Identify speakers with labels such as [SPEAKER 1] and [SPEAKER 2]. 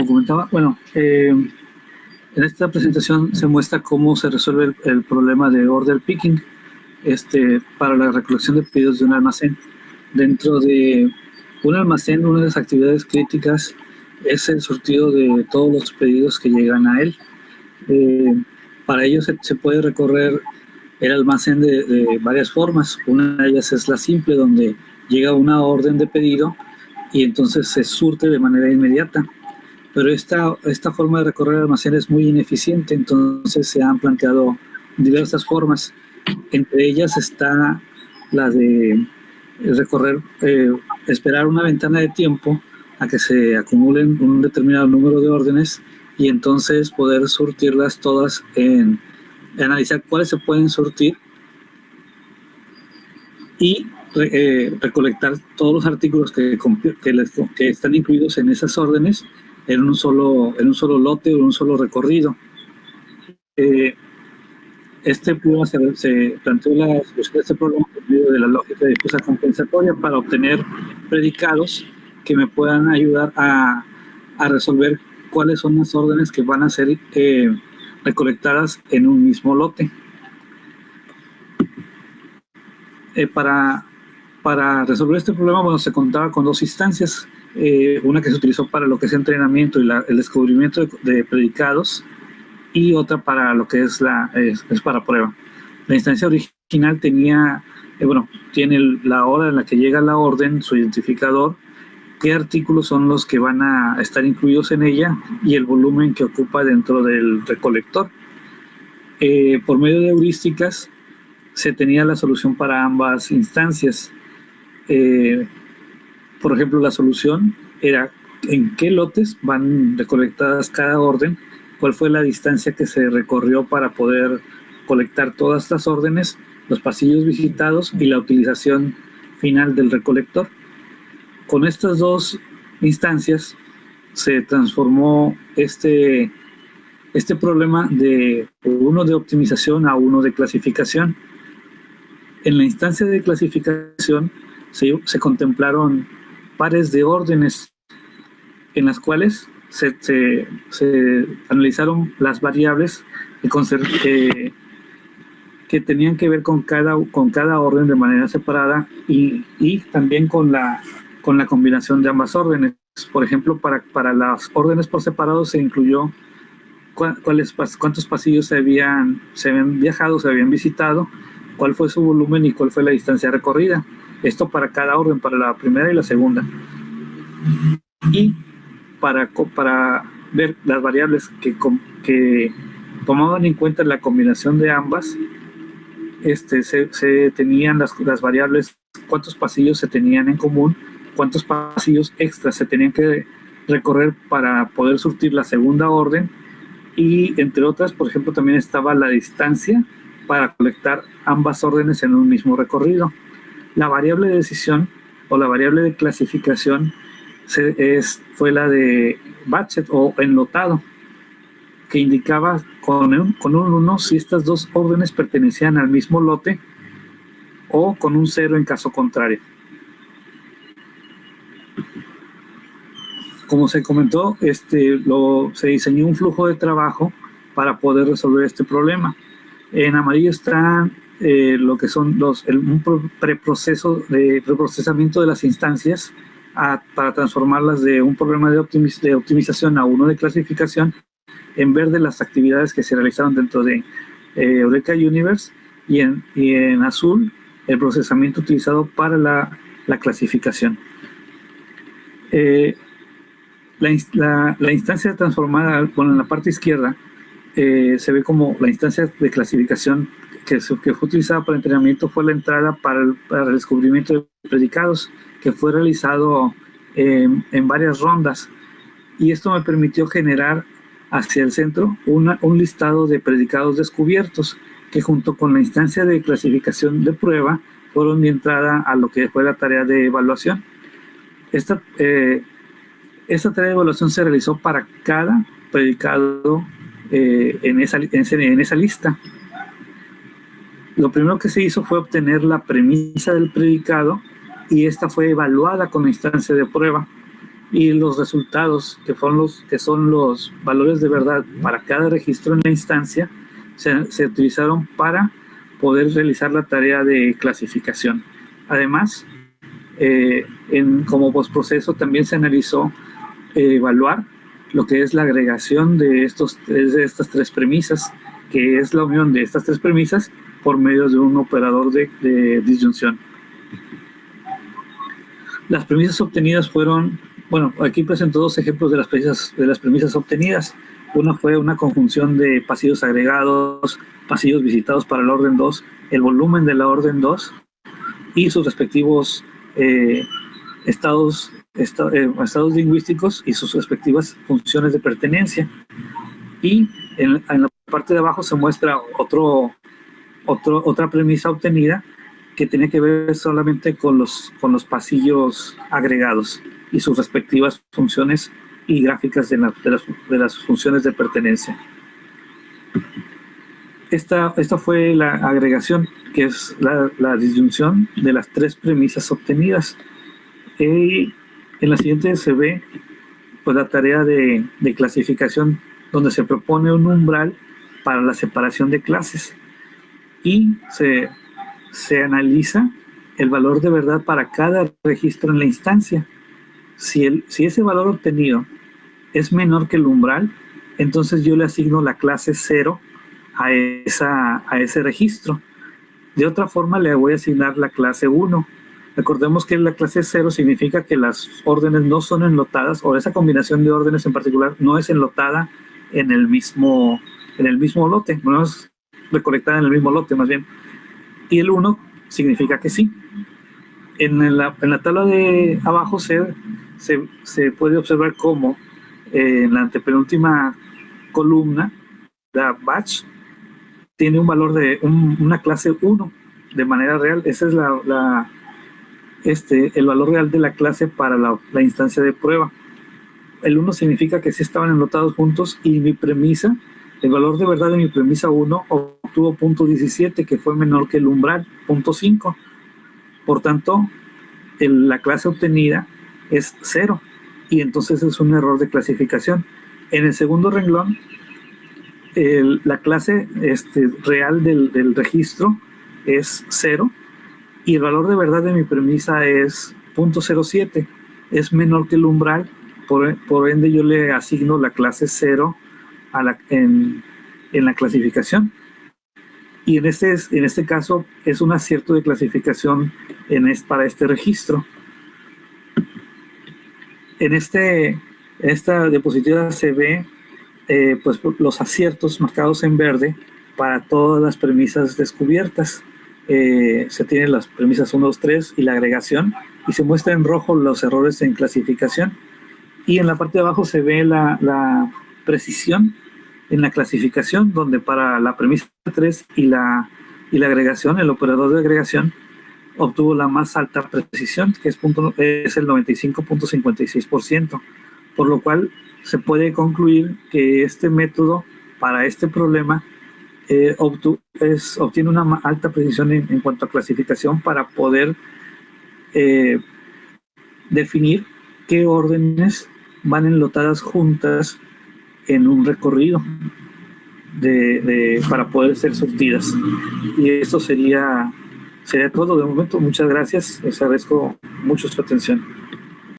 [SPEAKER 1] comentaba, bueno, en esta presentación se muestra cómo se resuelve el problema de order picking para la recolección de pedidos de un almacén. Dentro de un almacén, una de las actividades críticas es el surtido de todos los pedidos que llegan a él. Para ello se puede recorrer el almacén de varias formas. Una de ellas es la simple, donde llega una orden de pedido y entonces se surte de manera inmediata. Pero esta forma de recorrer el almacén es muy ineficiente, entonces se han planteado diversas formas. Entre ellas está la de recorrer, esperar una ventana de tiempo a que se acumulen un determinado número de órdenes y entonces poder surtirlas todas analizar cuáles se pueden surtir y recolectar todos los artículos que están incluidos en esas órdenes en un solo lote o en un solo recorrido. Este problema se planteó la solución de este problema por medio de la lógica de difusa compensatoria para obtener predicados que me puedan ayudar a resolver cuáles son las órdenes que van a ser recolectadas en un mismo lote. Para resolver este problema, bueno, se contaba con dos instancias, una que se utilizó para lo que es entrenamiento y el descubrimiento de predicados, y otra para lo que es para prueba. La instancia original tiene la hora en la que llega la orden, su identificador, qué artículos son los que van a estar incluidos en ella y el volumen que ocupa dentro del recolector. Por medio de heurísticas se tenía la solución para ambas instancias. Por ejemplo, la solución era en qué lotes van recolectadas cada orden, cuál fue la distancia que se recorrió para poder colectar todas estas órdenes, los pasillos visitados y la utilización final del recolector. Con estas dos instancias se transformó este problema de uno de optimización a uno de clasificación. En la instancia de clasificación se contemplaron pares de órdenes en las cuales se analizaron las variables que tenían que ver con cada orden de manera separada y también con la combinación de ambas órdenes. Por ejemplo, para las órdenes por separado se incluyó cuántos pasillos se habían viajado, se habían visitado, cuál fue su volumen y cuál fue la distancia recorrida. Esto para cada orden, para la primera y la segunda. Y para ver las variables que tomaban en cuenta la combinación de ambas, se tenían las variables, cuántos pasillos se tenían en común, cuántos pasillos extras se tenían que recorrer para poder surtir la segunda orden, y entre otras, por ejemplo, también estaba la distancia para colectar ambas órdenes en un mismo recorrido. La variable de decisión o la variable de clasificación fue la de Batchet o enlotado, que indicaba con un 1 si estas dos órdenes pertenecían al mismo lote, o con un 0 en caso contrario. Como se comentó, se diseñó un flujo de trabajo para poder resolver este problema. En amarillo están lo que son un preprocesamiento de las instancias para transformarlas de un problema de optimización a uno de clasificación. En verde, las actividades que se realizaron dentro de Eureka Universe, y en azul, el procesamiento utilizado para la clasificación. La instancia transformada, bueno, en la parte izquierda, se ve como la instancia de clasificación que fue utilizada para el entrenamiento fue la entrada para el descubrimiento de predicados, que fue realizado en varias rondas, y esto me permitió generar hacia el centro un listado de predicados descubiertos, que junto con la instancia de clasificación de prueba fueron mi entrada a lo que fue la tarea de evaluación. Esta tarea de evaluación se realizó para cada predicado en esa lista. Lo primero que se hizo fue obtener la premisa del predicado, y esta fue evaluada con la instancia de prueba. y los resultados, que son los valores de verdad para cada registro en la instancia, se utilizaron para poder realizar la tarea de clasificación. Además, como postproceso también se analizó evaluar lo que es la agregación de estas tres premisas, que es la unión de estas tres premisas por medio de un operador de disyunción. Las premisas obtenidas fueron, bueno, aquí presento dos ejemplos de las premisas obtenidas. Una fue una conjunción de pasillos agregados, pasillos visitados para la orden 2, el volumen de la orden 2 y sus respectivos estados lingüísticos y sus respectivas funciones de pertenencia. Y en la parte de abajo se muestra otra premisa obtenida que tiene que ver solamente con los pasillos agregados y sus respectivas funciones y gráficas de las funciones de pertenencia. Esta fue la agregación, que es la disyunción de las tres premisas obtenidas. En la siguiente se ve pues, la tarea de clasificación, donde se propone un umbral para la separación de clases y se analiza el valor de verdad para cada registro en la instancia. Si ese valor obtenido es menor que el umbral, entonces yo le asigno la clase 0 a ese registro. De otra forma le voy a asignar la clase 1. Recordemos que la clase 0 significa que las órdenes no son enlotadas, o esa combinación de órdenes en particular no es enlotada en el mismo lote, no es recolectada en el mismo lote más bien. Y el 1 significa que sí. En la tabla de abajo se puede observar cómo en la antepenúltima columna, la batch tiene un valor de una clase 1 de manera real. Ese es el valor real de la clase para la instancia de prueba. El 1 significa que sí estaban enlotados juntos y mi premisa, el valor de verdad de mi premisa 1 obtuvo 0.17, que fue menor que el umbral, 0.5. Por tanto, la clase obtenida es 0 y entonces es un error de clasificación. En el segundo renglón, la clase real del registro es 0 y el valor de verdad de mi premisa es 0.07, es menor que el umbral, por ende yo le asigno la clase 0 en la clasificación. Y en este caso es un acierto de clasificación para este registro. En esta diapositiva se ve pues, los aciertos marcados en verde para todas las premisas descubiertas. Se tienen las premisas 1, 2, 3 y la agregación, y se muestra en rojo los errores en clasificación. Y en la parte de abajo se ve la precisión en la clasificación, donde para la premisa 3 y la agregación, el operador de agregación obtuvo la más alta precisión, que es el 95.56%, por lo cual se puede concluir que este método para este problema obtiene una alta precisión en cuanto a clasificación para poder definir qué órdenes van enlotadas juntas en un recorrido para poder ser surtidas. Y esto sería todo de momento. Muchas gracias. Les agradezco mucho su atención.